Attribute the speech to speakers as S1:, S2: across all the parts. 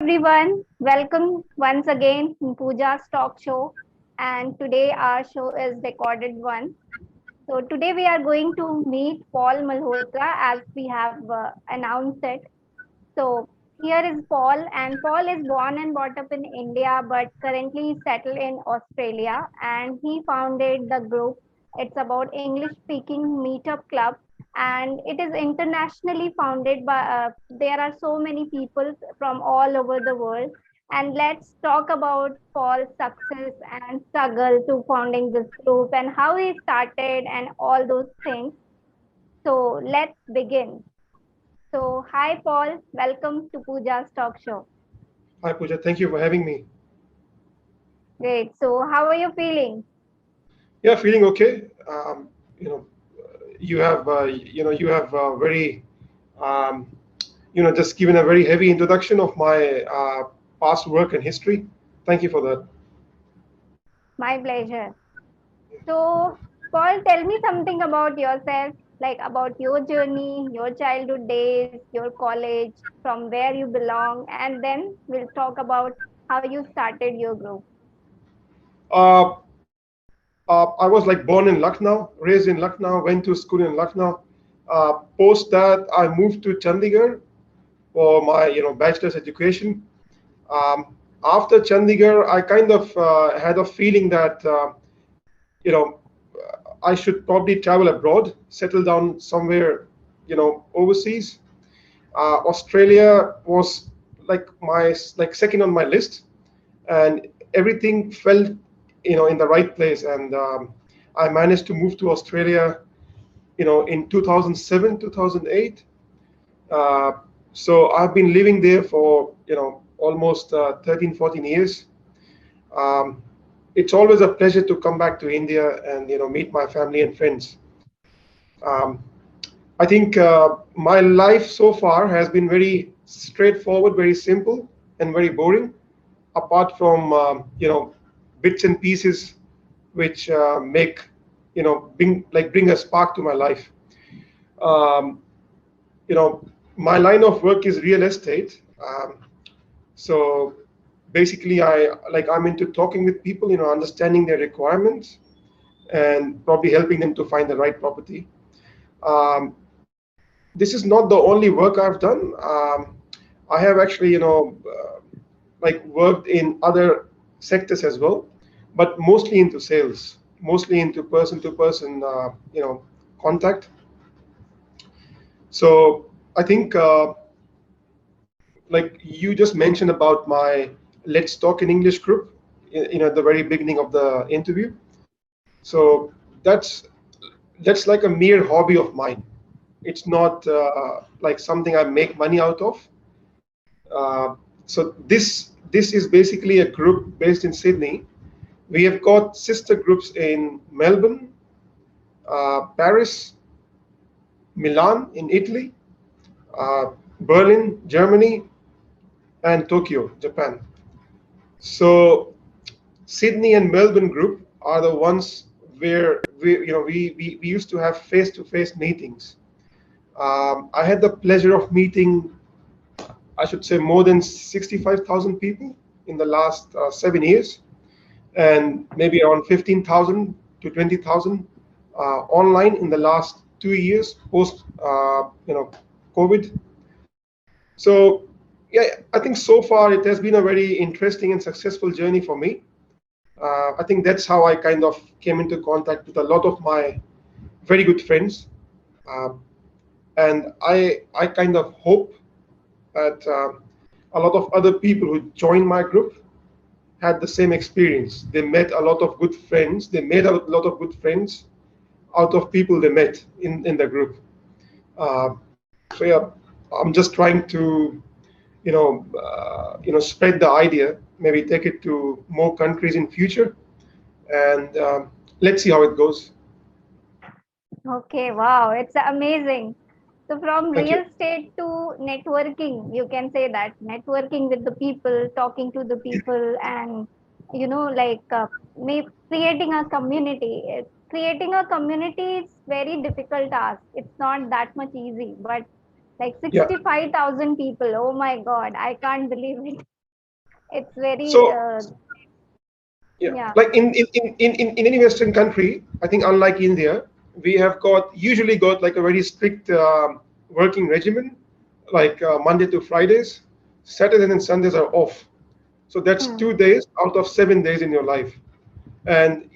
S1: everyone, welcome once again in Pooja's talk show. And today our show is recorded one. So today we are going to meet Paul Malhotra as we have announced it. So here is Paul, and Paul is born and brought up in India, but currently settled in Australia. And he founded the group. It's about English speaking meetup club, and it is internationally founded by. There are so many people from all over the world. And let's talk about Paul's success and struggle to founding this group and how he started and all those things. So let's begin. So, hi Paul, welcome to Pooja's talk show.
S2: Hi Pooja, thank you for having me.
S1: Great. So, how are you feeling?
S2: Yeah, feeling okay. You know, you have very, um, just given a very heavy introduction of my past work and history. Thank you for that.
S1: My pleasure. So, Paul, tell me something about yourself, like about your journey, your childhood days, your college, from where you belong, and then we'll talk about how you started your group.
S2: Uh, I was like born in Lucknow, raised in Lucknow, went to school in Lucknow. Post that, I moved to Chandigarh for my bachelor's education. After Chandigarh, I kind of had a feeling that you know I should probably travel abroad, settle down somewhere, overseas. Australia was like my like second on my list, and everything felt, in the right place. And I managed to move to Australia, in 2007, 2008. Uh, so I've been living there for, almost 13, 14 years. Um, it's always a pleasure to come back to India and meet my family and friends. Um, I think my life so far has been very straightforward, very simple, and very boring. Apart from bits and pieces which make bring a spark to my life. Um, you know, my line of work is real estate. So basically, I'm into talking with people, understanding their requirements and probably helping them to find the right property. Um, this is not the only work I've done. I have actually, worked in other sectors as well, but mostly into sales, mostly into person-to-person, contact. So I think, like you just mentioned about my Let's Talk in English group, at the very beginning of the interview. So that's that's like a mere hobby of mine. It's not like something I make money out of. So this is basically a group based in Sydney. We have got sister groups in Melbourne, Paris, Milan in Italy, Berlin, Germany, and Tokyo, Japan. So Sydney and Melbourne group are the ones where we used to have face-to-face meetings. I had the pleasure of meeting, I should say, more than 65,000 people in the last 7 years, and maybe around 15,000 to 20,000 online in the last 2 years post COVID. So yeah, I think so far it has been a very interesting and successful journey for me. I think that's how I kind of came into contact with a lot of my very good friends, uh, and I kind of hope that a lot of other people who joined my group had the same experience. They met a lot of good friends. They made a lot of good friends out of people they met in the group. So yeah, I'm just trying to spread the idea, maybe take it to more countries in future, and let's see how it goes.
S1: Okay, wow, it's amazing. So, from
S2: Thank
S1: real
S2: you.
S1: estate to networking, you can say that networking with the people, talking to the people, and like creating a community. Creating a community is very difficult task. It's not that much easy, but Like
S2: Yeah.
S1: 65,000 people. Oh my God, I can't believe it. It's very,
S2: So yeah,
S1: yeah.
S2: like in any Western country, I think unlike India, we have got usually got like a very strict working regimen, like Monday to Fridays. Saturdays and Sundays are off. So that's
S1: Hmm.
S2: 2 days out of 7 days in your life. And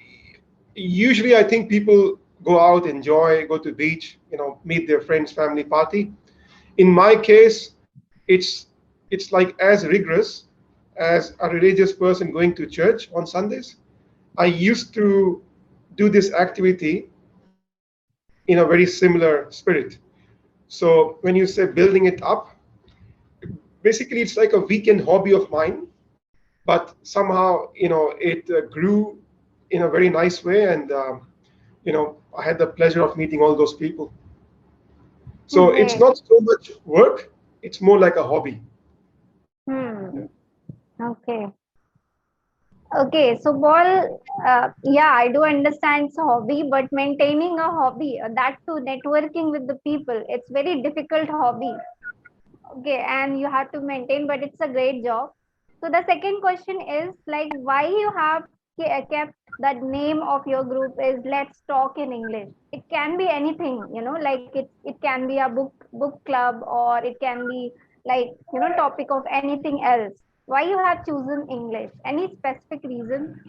S2: usually I think people go out, enjoy, go to beach, meet their friends, family, party. In my case, it's it's like as rigorous as a religious person going to church on Sundays. I used to do this activity in a very similar spirit. So when you say building it up, basically it's like a weekend hobby of mine, but somehow it grew in a very nice way, and I had the pleasure of meeting all those people. So it's
S1: Great.
S2: not so much work; it's more like a hobby.
S1: Hmm. Okay. Okay, so Paul, yeah, I do understand it's a hobby, but maintaining a hobby, that too, networking with the people, it's very difficult hobby. Okay, and you have to maintain, but it's a great job. So the second question is like, why you have kept that name of your group is Let's Talk in English. It can be anything, like it can be a book club, or it can be like topic of anything else. Why you have chosen English? Any specific reason?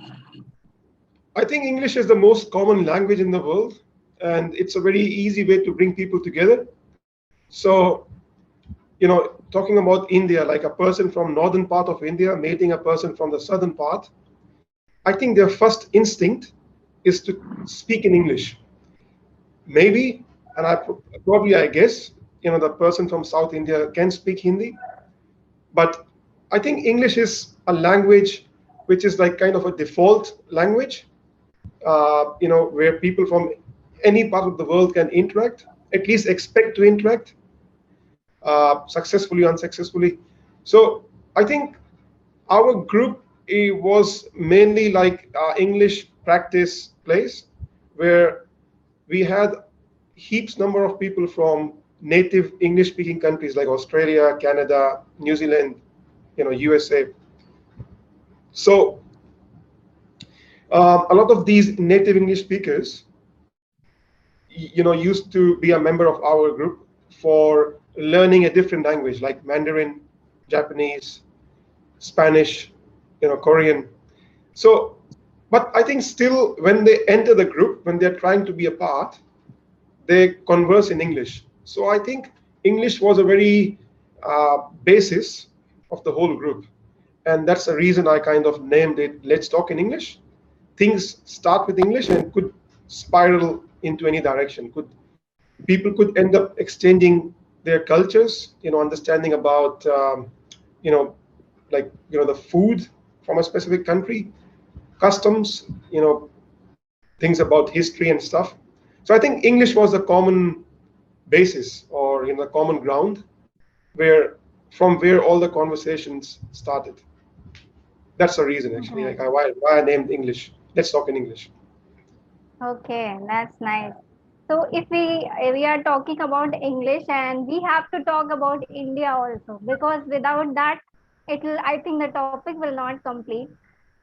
S2: I think English is the most common language in the world, and it's a very easy way to bring people together. So, talking about India, like a person from northern part of India meeting a person from the southern part, I think their first instinct is to speak in English. Maybe, and probably I guess, the person from South India can speak Hindi, but I think English is a language which is like kind of a default language, where people from any part of the world can interact, at least expect to interact, successfully, unsuccessfully. So I think our group was mainly like English practice place, where we had heaps number of people from native English speaking countries like Australia, Canada, New Zealand, USA. So a lot of these native English speakers, used to be a member of our group for learning a different language like Mandarin, Japanese, Spanish, Korean. So, but I think still when they enter the group, when they're trying to be a part, they converse in English. So I think English was a very basis of the whole group. And that's the reason I kind of named it Let's Talk in English. Things start with English and could spiral into any direction. People could end up exchanging their cultures, understanding about you know the food from a specific country, customs, things about history and stuff. So I think English was a common basis, or common ground, where from where all the conversations started. That's the reason actually, like
S1: Great.
S2: why I named English. Let's talk in English.
S1: Okay, that's nice. So if we are talking about English, and we have to talk about India also, because without that, I think the topic will not complete.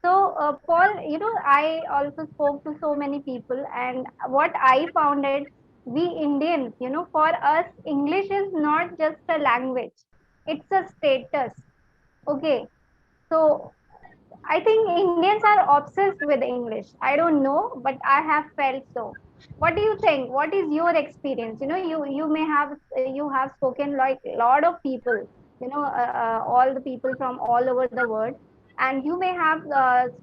S1: So Paul, I also spoke to so many people, and what I found it, we Indians, for us, English is not just a language; it's a status. Okay, so I think Indians are obsessed with English. I don't know, but I have felt so. What do you think? What is your experience? You may have you have spoken like a lot of people. All the people from all over the world, and you may have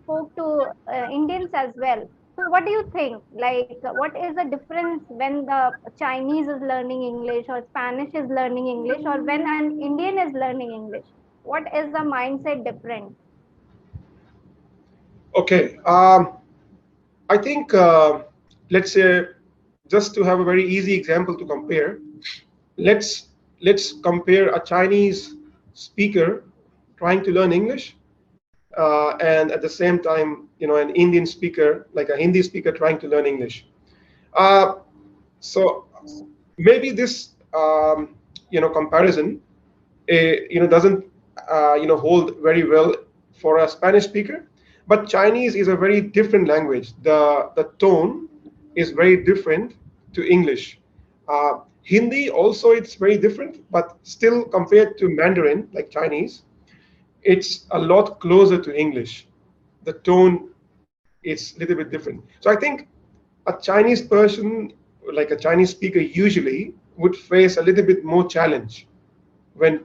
S1: spoke to Indians as well. So, what do you think? Like, what is the difference when the Chinese is learning English, or Spanish is learning English, or when an Indian is learning English? What is the mindset different?
S2: Okay, I think let's say, just to have a very easy example to compare, let's let's compare a Chinese speaker trying to learn English, and at the same time, an Indian speaker, like a Hindi speaker, trying to learn English. Uh, so maybe this comparison, doesn't hold very well for a Spanish speaker. But Chinese is a very different language. The tone is very different to English. Hindi also, it's very different, but still compared to Mandarin, like Chinese, it's a lot closer to English. The tone is a little bit different. So I think a Chinese person, like a Chinese speaker, usually would face a little bit more challenge when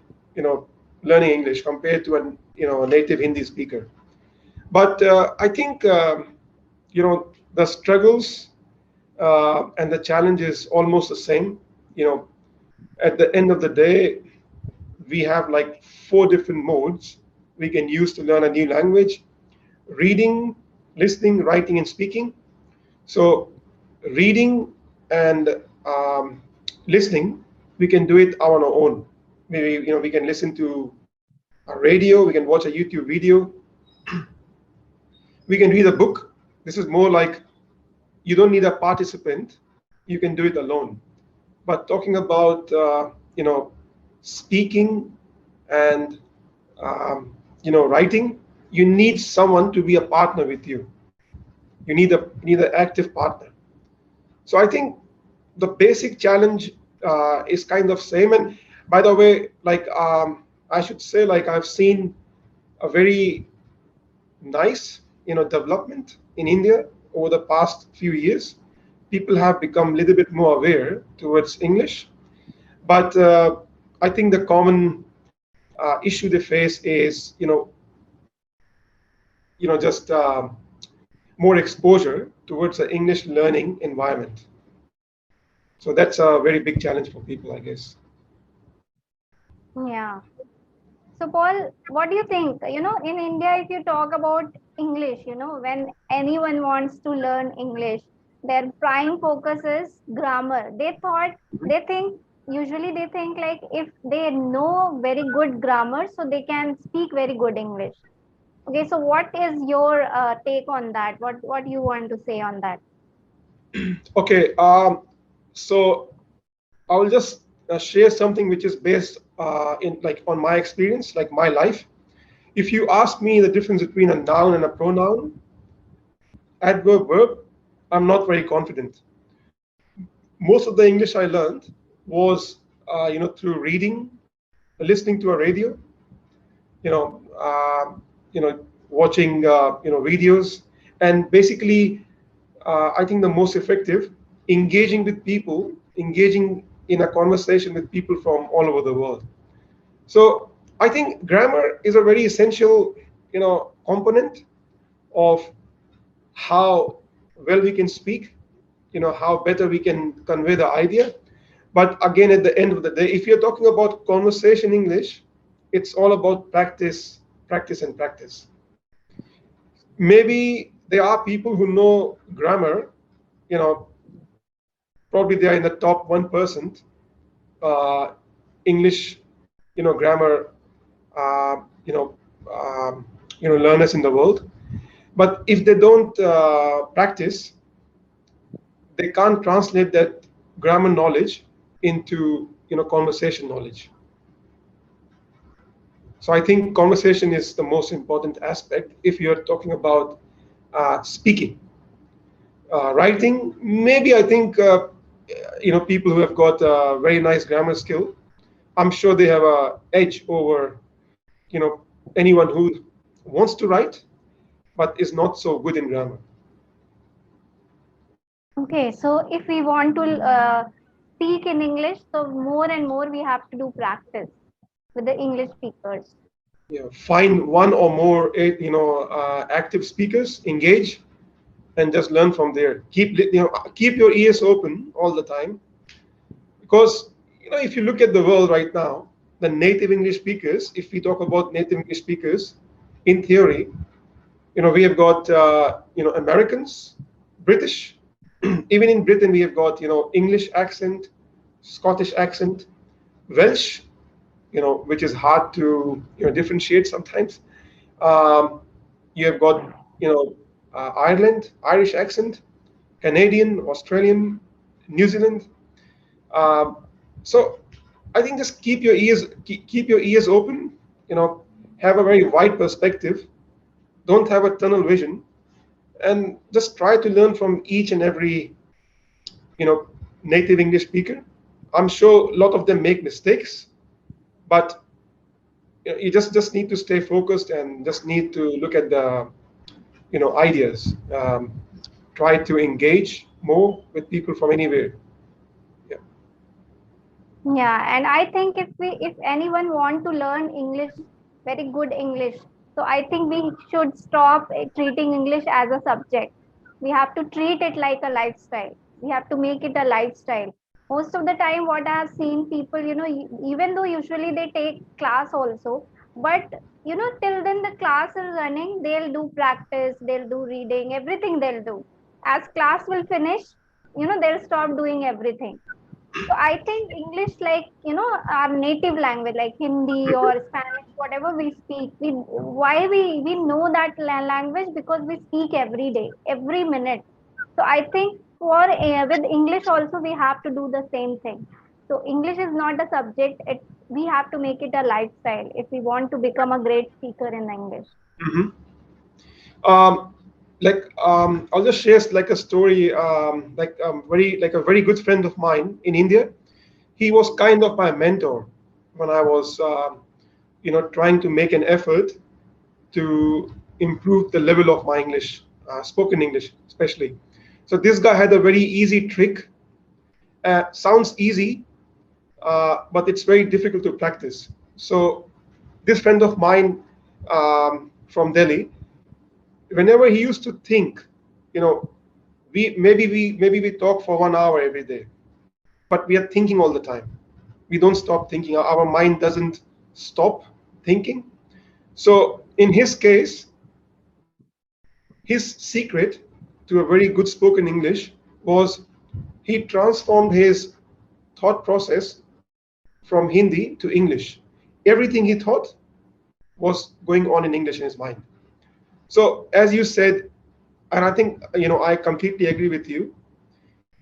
S2: learning English compared to a native Hindi speaker. But I think the struggles and the challenge is almost the same. At the end of the day, we have like 4 different modes we can use to learn a new language: reading, listening, writing, and speaking. So reading and listening, we can do it on our own. Maybe we can listen to a radio, we can watch a YouTube video, we can read a book. This is more like you don't need a participant, you can do it alone. But talking about speaking and writing, you need someone to be a partner with you. You need an active partner. So I think the basic challenge is kind of same. And by the way, like I should say, like I've seen a very nice development in India over the past few years. People have become a little bit more aware towards English, but I think the common issue they face is just more exposure towards the English learning environment. So that's a very big challenge for people, I guess.
S1: Yeah. So Paul, what do you think? In India, if you talk about English, when anyone wants to learn English, their prime focus is grammar. Usually they think like if they know very good grammar, so they can speak very good English. Okay, so what is your take on that? What you want to say on that?
S2: Okay, so I will just share something which is based on my experience, like my life. If you ask me the difference between a noun and a pronoun, adverb, verb, I'm not very confident. Most of the English I learned was through reading, listening to a radio, watching videos, and basically I think the most effective, engaging with people, engaging in a conversation with people from all over the world. So I think grammar is a very essential component of how well we can speak, how better we can convey the idea. But again, at the end of the day, if you're talking about conversation English, it's all about practice, practice, and practice. Maybe there are people who know grammar, probably they are in the top 1% English, grammar, learners in the world. But if they don't practice, they can't translate that grammar knowledge into conversation knowledge. So I think conversation is the most important aspect if you're talking about speaking. Writing, maybe I think people who have got a very nice grammar skill, I'm sure they have an edge over anyone who wants to write but is not so good in grammar.
S1: Okay, so if we want to speak in English, so more and more we have to do practice with the English speakers.
S2: Yeah, find one or more active speakers, engage, and just learn from there. Keep your ears open all the time, because if you look at the world right now, the native English speakers, if we talk about native English speakers, in theory, we have got Americans, British. Even in Britain, we have got English accent, Scottish accent, Welsh, which is hard to differentiate sometimes. You have got Ireland, Irish accent, Canadian, Australian, New Zealand. So I think just keep your ears open. Have a very wide perspective. Don't have a tunnel vision, and just try to learn from each and every you know native English speaker. I'm sure a lot of them make mistakes, but you just need to stay focused and just need to look at the ideas. Try to engage more with people from anywhere. Yeah.
S1: Yeah, and I think if anyone want to learn English, very good English, so I think we should stop treating English as a subject. We have to treat it like a lifestyle. We have to make it a lifestyle. Most of the time, what I have seen people, even though usually they take class also, but till then the class is running, they'll do practice, they'll do reading, everything they'll do. As class will finish, they'll stop doing everything. So I think English, like our native language, like Hindi or Spanish, whatever we speak, we know that language because we speak every day, every minute. So I think for with English also we have to do the same thing. So English is not a subject; we have to make it a lifestyle if we want to become a great speaker in English.
S2: Hmm. Um, I'll just share like a story. Like a very good friend of mine in India. He was kind of my mentor when I was trying to make an effort to improve the level of my English, spoken English especially. So this guy had a very easy trick. Sounds easy, but it's very difficult to practice. So this friend of mine from Delhi, whenever he used to think, you know, we talk for 1 hour every day, but we are thinking all the time. We don't stop thinking. Our mind doesn't stop thinking. So in his case, his secret to a very good spoken English was he transformed his thought process from Hindi to English. Everything he thought was going on in English in his mind. So as you said, and I think I completely agree with you.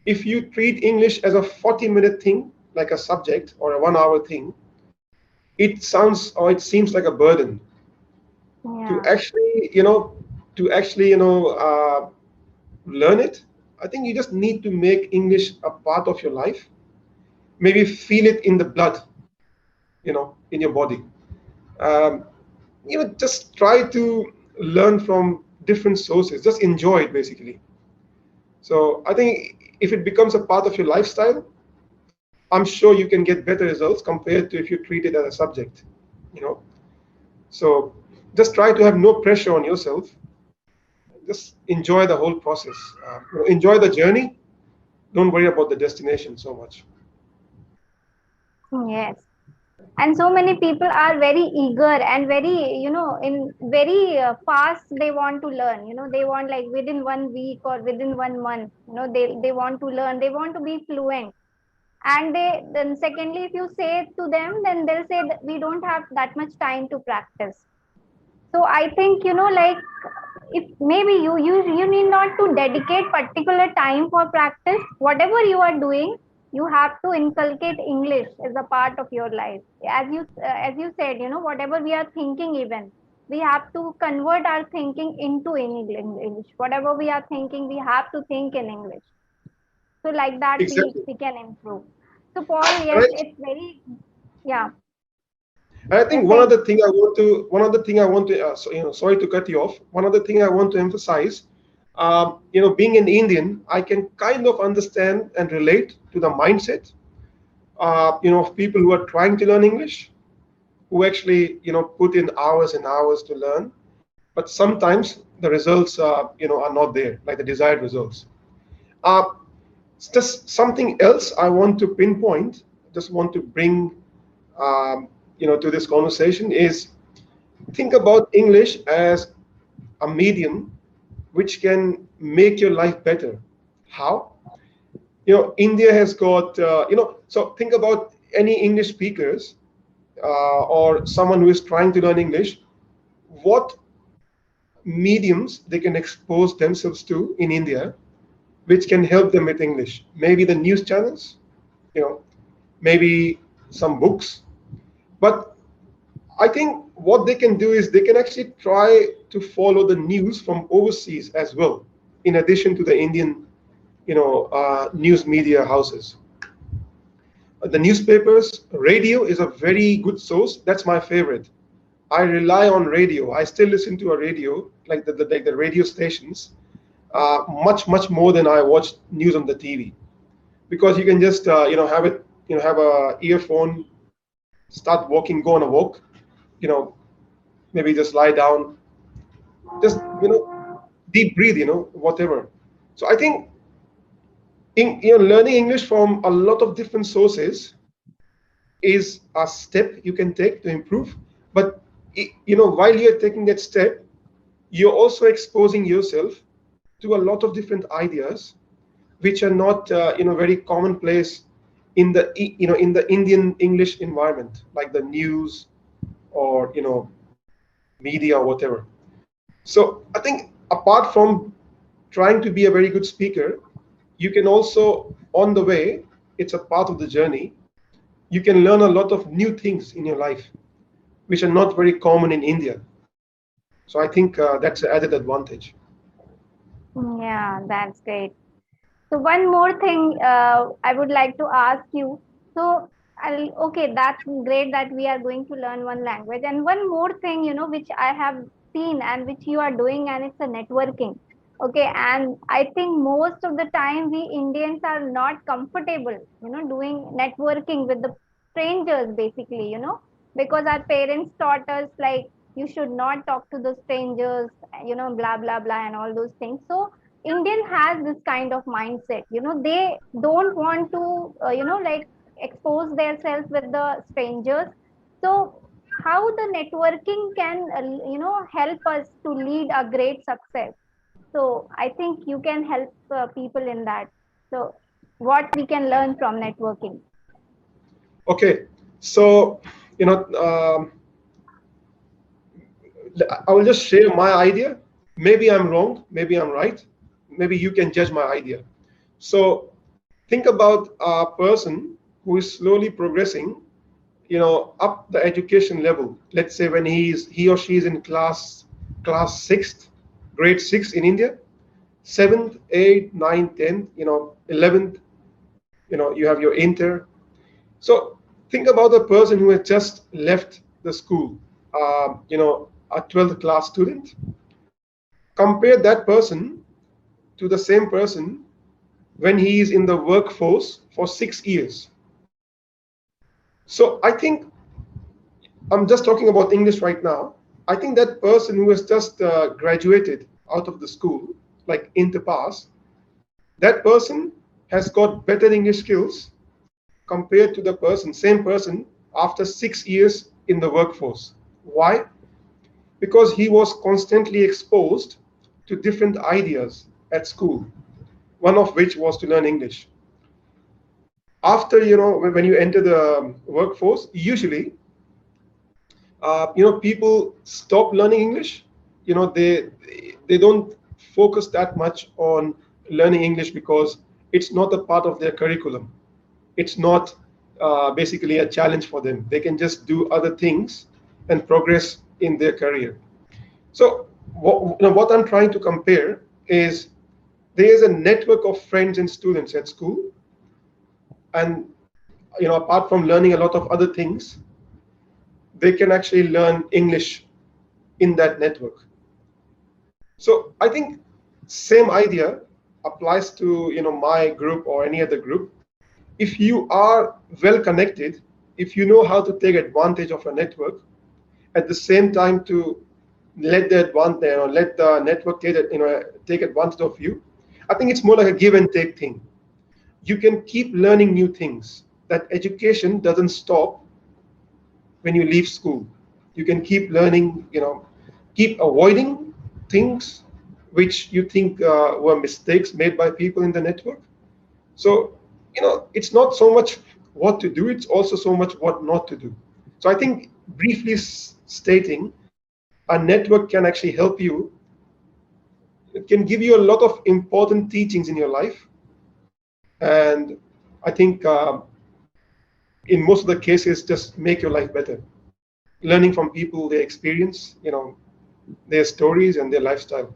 S2: If you treat English as a 40-minute thing, like a subject or a 1 hour thing, it sounds or it seems like a burden. To
S1: Yeah.
S2: actually, learn it, I think you just need to make English a part of your life. Maybe feel it in the blood, in your body. Um, just try to learn from different sources. Just enjoy it, basically. So I think if it becomes a part of your lifestyle, I'm sure you can get better results compared to if you treat it as a subject. You know, so just try to have no pressure on yourself. Just enjoy the whole process. Enjoy the journey. Don't worry about the destination so much.
S1: Yes. And so many people are very eager and very in very fast they want to learn, they want like within 1 week or within 1 month, they want to learn, they want to be fluent. And they then secondly, if you say to them, then they'll say that we don't have that much time to practice. So I think like if maybe you need not to dedicate particular time for practice. Whatever you are doing, you have to inculcate English as a part of your life. As you said, whatever we are thinking, even we have to convert our thinking into English. Whatever we are thinking, we have to think in English. So like that
S2: Exactly.
S1: we can improve. So Paul,
S2: And
S1: yes,
S2: I,
S1: it's very, yeah.
S2: and I
S1: Yes,
S2: think
S1: say.
S2: sorry to cut you off. One other thing I want to emphasize, being an Indian, I can kind of understand and relate to the mindset, of people who are trying to learn English, who actually, put in hours and hours to learn, but sometimes the results, are not there, like the desired results. Uh, it's just something else I want to pinpoint, just want to bring, um, to this conversation is think about English as a medium which can make your life better. How? India has got, so think about any English speakers or someone who is trying to learn English, what mediums they can expose themselves to in India, which can help them with English. Maybe the news channels, you know, maybe some books. But I think what they can do is they can actually try to follow the news from overseas as well, in addition to the Indian, news media houses. The newspapers, radio is a very good source. That's my favorite. I rely on radio. I still listen to a radio, like the radio stations, much more than I watch news on the TV, because you can just have it, have a earphone, start walking, go on a walk, you know, maybe just lie down, just deep breathe, whatever. So I think learning English from a lot of different sources is a step you can take to improve. But while you're taking that step, you're also exposing yourself to a lot of different ideas which are not very commonplace in the in the Indian English environment, like the news or media or whatever. So I think apart from trying to be a very good speaker, you can also, on the way, it's a part of the journey, you can learn a lot of new things in your life which are not very common in India. So I think that's an added advantage.
S1: Yeah, that's great. So one more thing I would like to ask you. So okay, that's great that we are going to learn one language. And one more thing, which I have seen and which you are doing, and it's a networking. Okay, and I think most of the time we Indians are not comfortable, doing networking with the strangers, basically, because our parents taught us like you should not talk to the strangers, blah blah blah, and all those things. So Indian has this kind of mindset, they don't want to, like expose themselves with the strangers. So how the networking can, help us to lead a great success. So I think you can help people in that. So what we can learn from networking.
S2: Okay, so I will just share my idea. Maybe I'm wrong, maybe I'm right. Maybe you can judge my idea. So think about a person who is slowly progressing, up the education level. Let's say when he or she is in class sixth, grade six in India, seventh, eighth, ninth, 10th, 11th, you have your inter. So think about a person who has just left the school, a 12th class student. Compare that person to the same person when he is in the workforce for 6 years. So I think I'm just talking about English right now. I think that person who has just graduated out of the school, like interpass, that person has got better English skills compared to the same person after 6 years in the workforce. Why? Because he was constantly exposed to different ideas at school, one of which was to learn English. After, when you enter the workforce, usually, people stop learning English. They don't focus that much on learning English because it's not a part of their curriculum. It's not basically a challenge for them. They can just do other things and progress in their career. So what I'm trying to compare is there is a network of friends and students at school, and apart from learning a lot of other things, they can actually learn English in that network. So I think same idea applies to my group or any other group. If you are well connected, if you know how to take advantage of a network, at the same time to let the advantage, let the network take advantage of you, I think it's more like a give and take thing. You can keep learning new things. That education doesn't stop when you leave school. You can keep learning, keep avoiding things which you think were mistakes made by people in the network. So, it's not so much what to do, it's also so much what not to do. So I think briefly stating, a network can actually help you. It can give you a lot of important teachings in your life. And I think in most of the cases just make your life better. Learning from people, their experience, their stories and their lifestyle.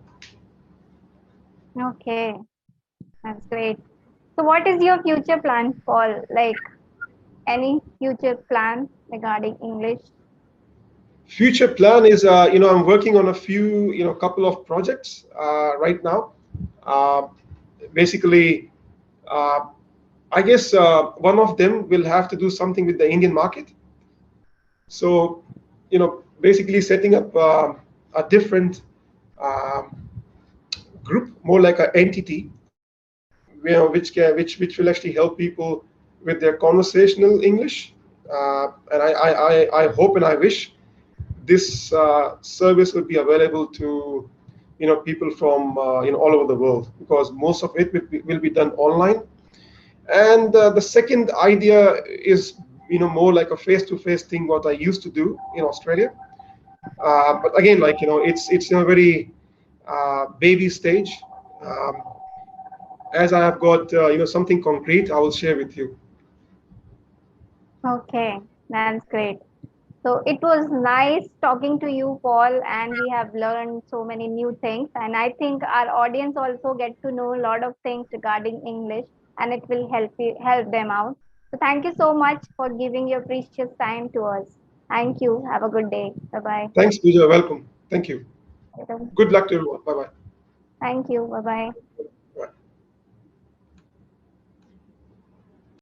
S1: Okay, that's great. So, what is your future plan, Paul? Like any future plan regarding English?
S2: Future plan is, I'm working on a few, couple of projects right now. Uh, Basically, uh, I guess one of them will have to do something with the Indian market. So, basically setting up a different um, group, more like an entity, which will actually help people with their conversational English. And I hope and I wish this service would be available to people from all over the world, because most of it will be done online. And the second idea is more like a face-to-face thing, what I used to do in Australia. But again, like it's in a very baby stage. Um, as I have got something concrete, I will share with you.
S1: Okay, that's great. So it was nice talking to you, Paul, and we have learned so many new things. And I think our audience also get to know a lot of things regarding English, and it will help them out. So thank you so much for giving your precious time to us. Thank you. Have a good day. Bye bye.
S2: Thanks, Pooja. Welcome. Thank you. Good luck to everyone. Bye bye.
S1: Thank you. Bye bye.